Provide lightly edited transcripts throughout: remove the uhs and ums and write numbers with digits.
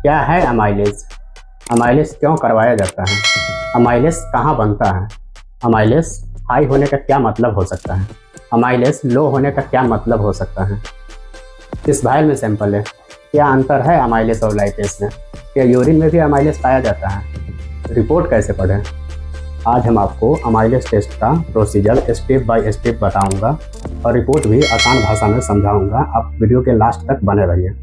क्या है amylase? Amylase क्यों करवाया जाता है? अमाइलेज कहाँ बनता है? अमाइलेज हाई होने का क्या मतलब हो सकता है? अमाइलेज लो होने का क्या मतलब हो सकता है? किस वायल में सैंपल है? क्या अंतर है अमाइलेज और लाइपेज में? क्या यूरिन में भी अमाइलेज पाया जाता है? रिपोर्ट कैसे पढ़ें? आज हम आपको अमाइलेज टेस्ट का प्रोसीजर स्टेप बाय स्टेप बताऊंगा और रिपोर्ट भी आसान भाषा में समझाऊंगा। आप वीडियो के लास्ट तक बने रहिए।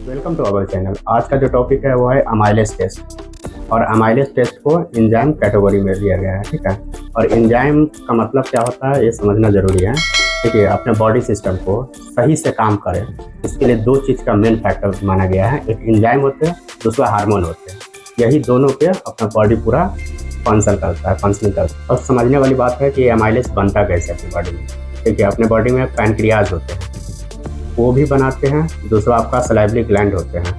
Welcome to our channel. आज का जो टॉपिक है वो है अमाइलेज टेस्ट। और अमाइलेज टेस्ट को एंजाइम कैटेगरी में लिया गया है, ठीक है। और एंजाइम का मतलब क्या होता है ये समझना जरूरी है। देखिए, अपने बॉडी सिस्टम को सही से काम करे इसके लिए दो चीज़ का मेन फैक्टर माना गया है। एक एंजाइम होते हैं, दूसरा हार्मोन होते हैं। यही दोनों पे अपना बॉडी पूरा फंक्शन करता है, फंक्शनिंग करता है। और समझने वाली बात है कि अमाइलेज बनता कैसे अपनी बॉडी में। देखिए, अपने बॉडी में पैनक्रियाज होते हैं, वो भी बनाते हैं। दूसरा आपका सलाइवरी ग्लैंड होते हैं,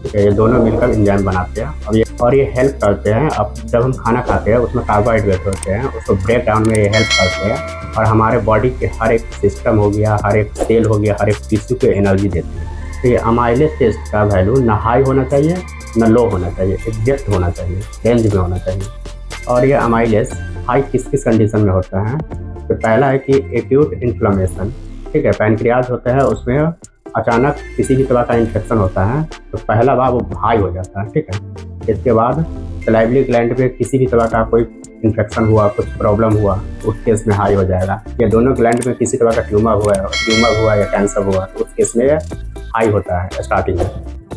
ठीक है। ये दोनों मिलकर एंजाइम बनाते हैं और ये हेल्प करते हैं। अब जब हम खाना खाते हैं उसमें कार्बोहाइड्रेट होते हैं, उसको ब्रेक डाउन में ये हेल्प करते हैं और हमारे बॉडी के हर एक सिस्टम हो गया, हर एक सेल हो गया, हर एक टिश्यू को एनर्जी देते हैं। तो ये अमाइलेज टेस्ट का वैल्यू ना हाई होना चाहिए ना लो होना चाहिए, एग्जैक्ट होना चाहिए, रेंज में होना चाहिए। और ये अमाइलेज हाई किस किस कंडीशन में होता है? तो पहला है कि एक्यूट इन्फ्लेमेशन, ठीक है। पैनक्रियाज होता है, उसमें अचानक किसी भी तरह का इन्फेक्शन होता है तो पहला बार वो हाई हो जाता है, ठीक है। इसके बाद सलाइवरी ग्लैंड पे किसी भी तरह का कोई इन्फेक्शन हुआ, कुछ प्रॉब्लम हुआ, उस केस में हाई हो जाएगा। या दोनों ग्लैंड में किसी तरह का ट्यूमर हुआ या कैंसर हुआ तो उस केस में हाई होता है स्टार्टिंग में।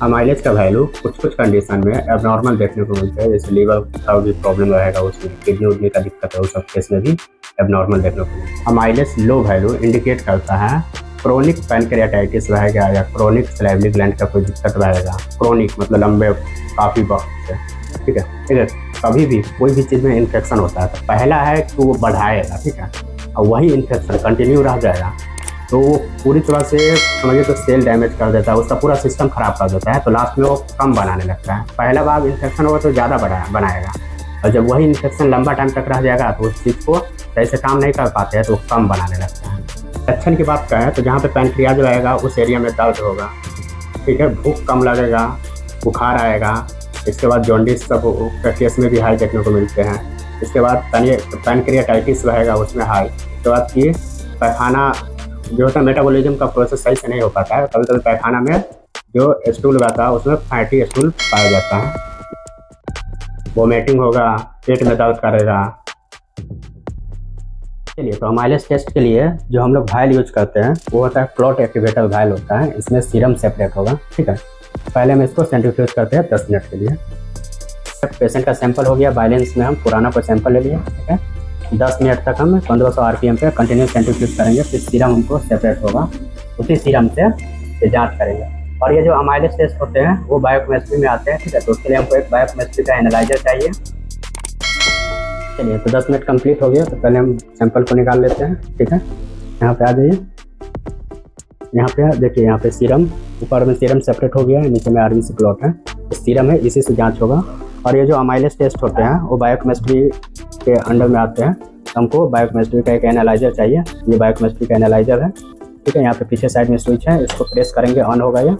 अमाइलेज का वैल्यू कुछ कुछ कंडीशन में एबनॉर्मल देखने को मिलता है, जैसे लीवर का भी प्रॉब्लम रहेगा, उसमें किडनी उडनी का दिक्कत है, उस सब केस में भी एबनॉर्मल देखने को मिलता है। अमाइलेज लो वैल्यू इंडिकेट करता है क्रोनिक पैनक्रियाटाइटिस रहेगा या क्रोनिक सलाइवरी ग्लैंड का कोई दिक्कत रहेगा। क्रोनिक मतलब लंबे काफ़ी वक्त से, ठीक है। ठीक है, कभी भी कोई भी चीज़ में इन्फेक्शन होता है तो पहला है कि वो बढ़ाएगा, ठीक है। और वही इन्फेक्शन कंटिन्यू रह जाएगा तो वो पूरी तरह से समझिए तो सेल डैमेज कर देता है, उसका पूरा सिस्टम खराब कर देता है। तो लास्ट में वो कम बनाने लगता है। पहला बार इन्फेक्शन होगा तो ज़्यादा बनाएगा और जब वही इन्फेक्शन लंबा टाइम तक रह जाएगा तो उस चीज़ को सही से काम नहीं कर पाते हैं तो वो कम बनाने लगता है। लक्षण की बात करें तो जहाँ पे पैनक्रियाज रहेगा उस एरिया में दर्द होगा, ठीक है। भूख कम लगेगा, बुखार आएगा। इसके बाद जॉन्डिस सब केस में भी हाई देखने को मिलते हैं। इसके बाद पैनक्रियाटाइटिस रहेगा, उसमें हाई। इसके बाद कि पैखाना जो होता है, मेटाबॉलिज्म का प्रोसेस सही से नहीं हो पाता है। कभी कभी पैखाना में जो स्टूल रहता है उसमें फैटी स्टूल पाया जाता है। वोमिटिंग होगा, पेट में दर्द करेगा। चलिए, तो अमाइलेज टेस्ट के लिए जो हम लोग वायल यूज करते हैं वो होता है क्लॉट एक्टिवेटर वायल होता है। इसमें सीरम सेपरेट होगा, ठीक है। पहले हम इसको सेंट्रीफ्यूज करते हैं 10 मिनट के लिए। पेशेंट का सैंपल हो गया, बैलेंस में हम पुराना कोई सैंपल ले लिया, ठीक है। 10 मिनट तक हम 1500 RPM पे कंटिन्यू सेंट्रीफ्यूज करेंगे, फिर सीरम हमको सेपरेट होगा, उसी सीरम से जाँच करेंगे। और ये जो अमाइलेज टेस्ट होते हैं वो बायोकेमिस्ट्री में आते हैं, ठीक है। तो उसके लिए हमको एक बायोकेमिस्ट्री का एनालाइजर चाहिए। चलिए, तो 10 मिनट कंप्लीट हो गया तो पहले हम सैंपल को निकाल लेते हैं, ठीक है। यहाँ पे आ जाइए, यहाँ पे देखिए, यहाँ पे सीरम, ऊपर में सीरम सेपरेट हो गया है, नीचे में RBC क्लॉट है। सीरम है, इसी से जांच होगा। और ये जो अमाइलेज टेस्ट होते हैं वो बायोकेमिस्ट्री के अंडर में आते हैं। हमको बायोकेमिस्ट्री का एक एनालाइजर चाहिए। ये बायोकेमिस्ट्री का एनालाइजर है, ठीक है। यहाँ पे पीछे साइड में स्विच है, इसको प्रेस करेंगे, ऑन होगा ये।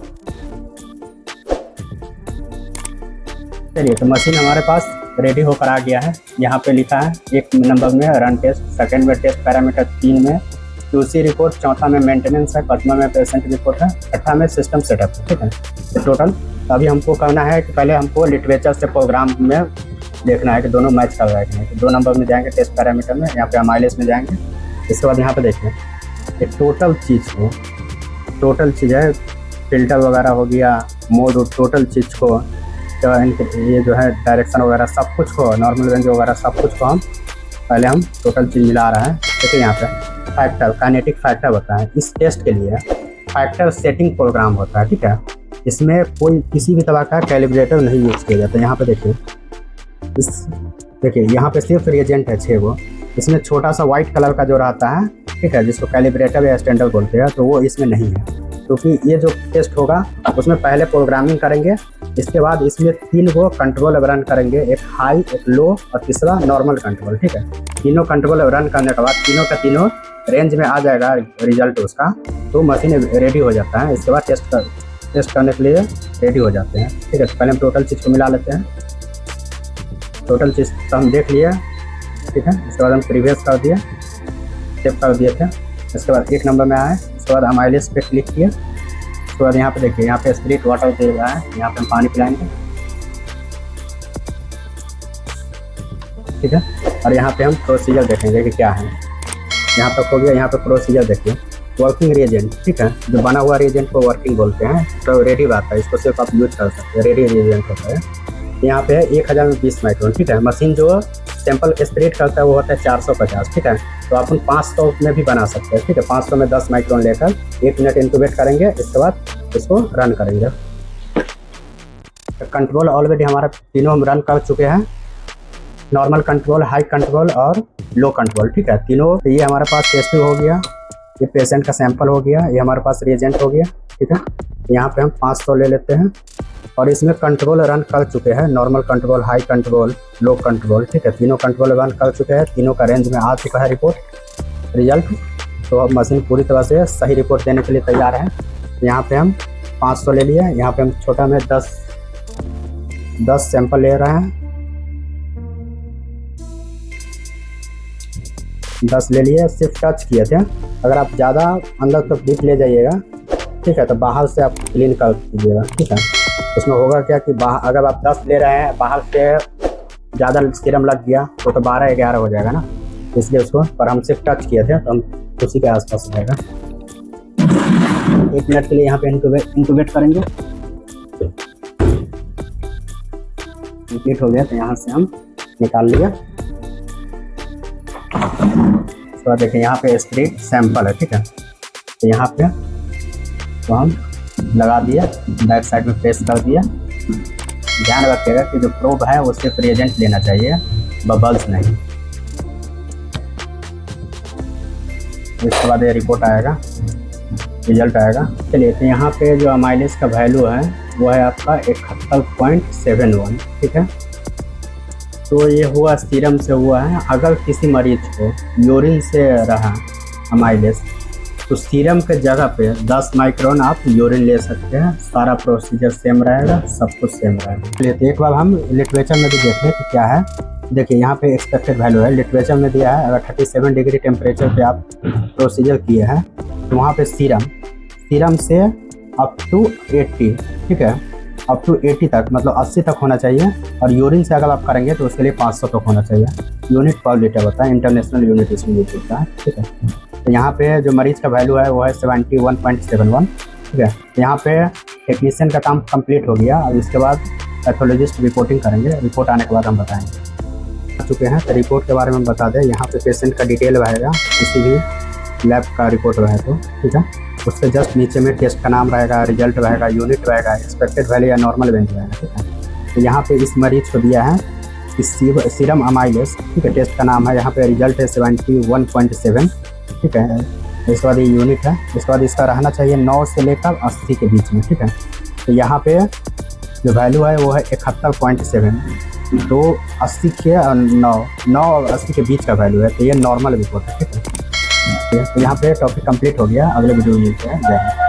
चलिए, तो मशीन हमारे पास रेडी होकर आ गया है। यहाँ पे लिखा है 1 नंबर में रन टेस्ट, सेकंड में टेस्ट पैरामीटर, 3 में QC रिपोर्ट, चौथा में मेंटेनेंस है, पांचवा में पेशेंट रिपोर्ट है, छठा में सिस्टम सेटअप, ठीक है। तो टोटल अभी हमको करना है कि पहले हमको लिटरेचर से प्रोग्राम में देखना है कि दोनों मैच कर रहा है कि नहीं। तो 2 नंबर में जाएंगे टेस्ट पैरामीटर में, यहाँ पे अमाइलेज में जाएंगे। इसके बाद यहाँ पे देखिए ये टोटल चीज़ है, फिल्टर वगैरह हो गया, मोड, टोटल चीज़ को, ये जो है डायरेक्शन वगैरह सब कुछ को, नॉर्मल रेंज वगैरह सब कुछ को हम टोटल चीज़ मिला रहा है। देखिए, यहाँ पे फैक्टर, काइनेटिक फैक्टर होता है। इस टेस्ट के लिए फैक्टर सेटिंग प्रोग्राम होता है, ठीक है। इसमें कोई किसी भी तरह का कैलिब्रेटर नहीं यूज़ किया जाता है। यहाँ पे देखिए, यहाँ पे सिर्फ रिएजेंट है 6 गो। इसमें छोटा सा व्हाइट कलर का जो रहता है, ठीक है, जिसको कैलिब्रेटर या स्टैंडर्ड बोलते हैं, तो वो इसमें नहीं है। क्योंकि ये जो टेस्ट होगा उसमें पहले प्रोग्रामिंग करेंगे, इसके बाद इसमें 3 गो कंट्रोल रन करेंगे, एक हाई, एक लो और तीसरा नॉर्मल कंट्रोल। ठीक है, तीनों कंट्रोल रन करने के बाद तीनों का तीनों रेंज में आ जाएगा रिजल्ट उसका, तो मशीन रेडी हो जाता है। इसके बाद टेस्ट करने के लिए रेडी हो जाते हैं। ठीक है, तो पहले हम टोटल चीज़ को मिला लेते हैं। टोटल चीज़ तो हम देख लिए। ठीक है, इसके बाद हम प्रीवियस कर दिए, सेव कर दिए थे। इसके बाद 1 नंबर में आए, उसके बाद अमाइलेज पे क्लिक किए। उसके बाद यहाँ पे देखिए, यहाँ पे स्प्रिट वाटर दे रहा है, यहाँ पे हम पानी पिलाएंगे। ठीक है, और यहाँ पे हम प्रोसीजर देखेंगे कि क्या है। यहाँ तक हो गया, यहाँ पे प्रोसीजर देखिए, वर्किंग रिएजेंट। ठीक है, जो बना हुआ रिएजेंट को वर्किंग बोलते हैं, तो रेडी बात है, इसको सिर्फ आप यूज कर सकते हैं, रेडी रिएजेंट होता है। यहाँ पे है 1020 माइक्रोन। ठीक है, मशीन जो सैंपल स्प्रेड करता है वो होता है 450। ठीक है, तो अपन 500 में भी बना सकते हैं। ठीक है, 500 में 10 माइक्रोन लेकर 1 मिनट इंक्यूबेट करेंगे, इसके बाद इसको रन करेंगे। कंट्रोल ऑलरेडी हमारा तीनों हम रन कर चुके हैं, नॉर्मल कंट्रोल, हाई कंट्रोल और लो कंट्रोल। ठीक है, तीनों। तो ये हमारे पास टेस्टिंग हो गया, ये पेशेंट का सैंपल हो गया, ये हमारे पास रिएजेंट हो गया। ठीक है, यहाँ पे हम 500 ले लेते हैं और इसमें कंट्रोल रन कर चुके हैं, नॉर्मल कंट्रोल, हाई कंट्रोल, लो कंट्रोल। ठीक है, तीनों कंट्रोल रन कर चुके हैं, तीनों का रेंज में आ चुका है रिजल्ट। तो अब मशीन पूरी तरह से सही रिपोर्ट देने के लिए तैयार है। यहाँ पे हम 500 ले लिए, यहाँ पे हम छोटा में 10 सैंपल ले रहे हैं, 10 ले लिए, सिर्फ टच किए थे। अगर आप ज़्यादा अंदर तक डीप ले जाइएगा, ठीक है, तो बाहर से आप क्लीन कर दीजिएगा। ठीक है, उसमें होगा क्या कि अगर आप 10 ले रहे हैं, बाहर से ज़्यादा सीरम लग गया तो 12-11 हो जाएगा ना, इसलिए उसको, पर हम सिर्फ टच किए थे तो हम उसी के आसपास रहेगा। 1 मिनट के लिए यहाँ पे इंक्यूबेट करेंगे। कंप्लीट हो गया, तो यहाँ से हम निकाल लिया। तो देखिए यहाँ पे स्प्रेड सैंपल है। ठीक है, तो यहाँ पे तो हम लगा दिया, बैक साइड में प्रेस कर दिया। ध्यान रखिएगा कि जो प्रोब है वो सिर्फ रिएजेंट लेना चाहिए, बबल्स नहीं। इसके बाद ये रिपोर्ट आएगा, रिजल्ट आएगा। चलिए, तो यहाँ पे जो अमाइलेज का वैल्यू है वो है आपका 71.71। ठीक है, तो ये हुआ सीरम से हुआ है। अगर किसी मरीज को यूरिन से रहा अमाइलेज, तो सीरम के जगह पे 10 माइक्रोन आप यूरिन ले सकते हैं। सारा प्रोसीजर सेम रहेगा, सब कुछ सेम रहेगा। चलिए, तो एक बार हम लिटरेचर में भी देख लें कि क्या है। देखिए, यहाँ पे एक्सपेक्टेड वैल्यू है, लिटरेचर में दिया है। अगर 37 डिग्री टेम्परेचर पे आप प्रोसीजर किए हैं तो वहाँ पे सीरम से अप टू 80, ठीक है, अप टू 80 तक, मतलब 80 तक होना चाहिए। और यूरिन से अगर आप करेंगे तो उसके लिए 500 तक होना चाहिए। यूनिट पर लीटर होता है, इंटरनेशनल यूनिट इसमें यूज होता है। ठीक है, तो यहाँ पे जो मरीज का वैल्यू है वो है 71.71। ठीक है, यहाँ पे टेक्नीशियन का काम कंप्लीट हो गया। अब इसके बाद पैथोलॉजिस्ट रिपोर्टिंग करेंगे, रिपोर्ट आने के बाद हम बताएंगे। आ चुके हैं, तो रिपोर्ट के बारे में बता दें। यहाँ पे पेशेंट का डिटेल रहेगा, किसी भी लैब का रिपोर्ट रहे तो। ठीक है, उसके जस्ट नीचे में टेस्ट का नाम रहेगा, रिजल्ट रहेगा, यूनिट रहेगा, एक्सपेक्टेड वैल्यू या नॉर्मल रेंज रहेगा। ठीक है, तो यहाँ पे इस मरीज को दिया है कि सीरम अमाइलेज। ठीक है, टेस्ट का नाम है, यहाँ पे रिजल्ट है 71.7। ठीक है, इसके बाद ये यूनिट है। इसके बाद इसका रहना चाहिए 9 से लेकर 80 के बीच में। ठीक है, तो यहाँ पे जो वैल्यू है वो है 71.7। तो 80 के 9 और 80 के बीच का वैल्यू है, तो ये नॉर्मल रिपोर्ट है। ठीक है, तो यहाँ पे टॉपिक कंप्लीट हो गया। अगले वीडियो में मिलते हैं। जय हिंद।